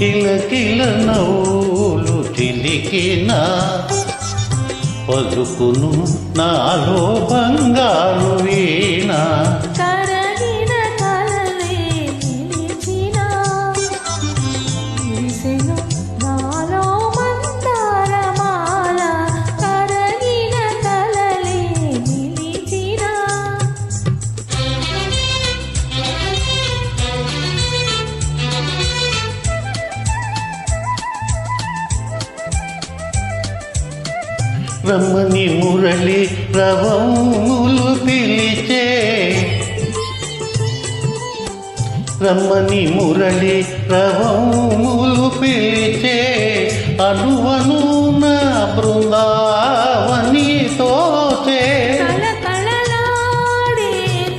కిలకిల నవ్వులు చిలికిన పలుకును నాలో బంగారు వీణ. కరగిన కలలే నిలిచిన విరిసెను నాలో మందారమాల. కరగిన కలలే నిలిచిన రమ్మని మురళి రవములు పిలిచే, రమ్మని మురళి రవములు పిలిచే, అనువను నా బృందావని తోచే. కళకళలాడే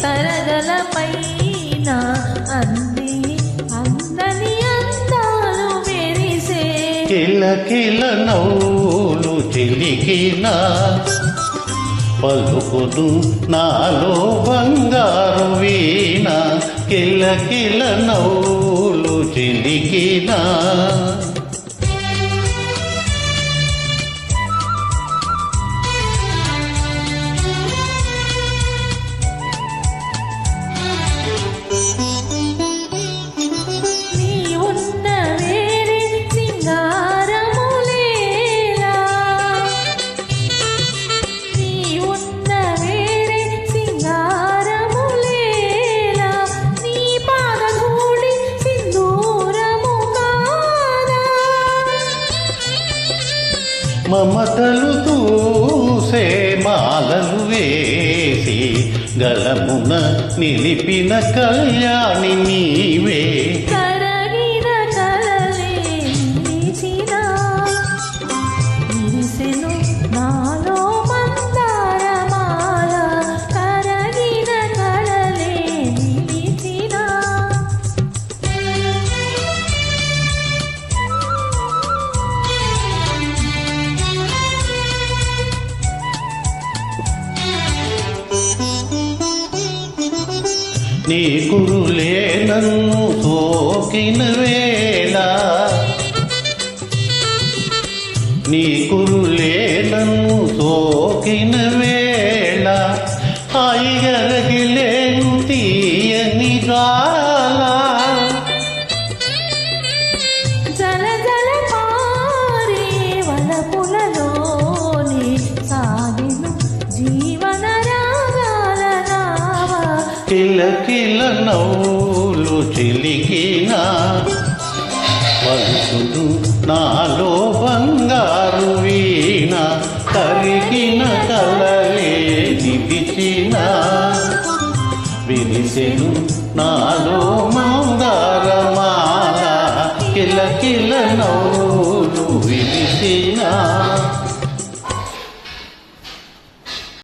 తరగలపైన అంది అందని అందాలు మెరిసే. కిలకిల నవ్వులు చిలికిన పలుకును నాలో బంగారు వీణ. కిలకిల నవ్వులు చిలికిన నీ ఉన్న వేరే సింగారములేలా, నీ ఉన్న వేరే సింగారములేలా, నీ పాదధూళి సింధూరము కాదా. మమతలు తూసే మాలలు వేసి గలమున నిలిపిన కళ్యాణి నీవే. కరగిన కలలే నిలిచిన విరిసెను నాలో మందారమాల. కరగిన కలలే నిలిచిన నీ కురులే నన్ను సోకిన వేళ, నీ కురులే నన్ను సోకిన వేళ, హాయిగరగిలేను తీయని రాలా. జల జల పారే వలపులలోనే సాగెను జీవన రాగాల నావ. కిలకిల నవ్వులు చిలికిన పలుకును నాలో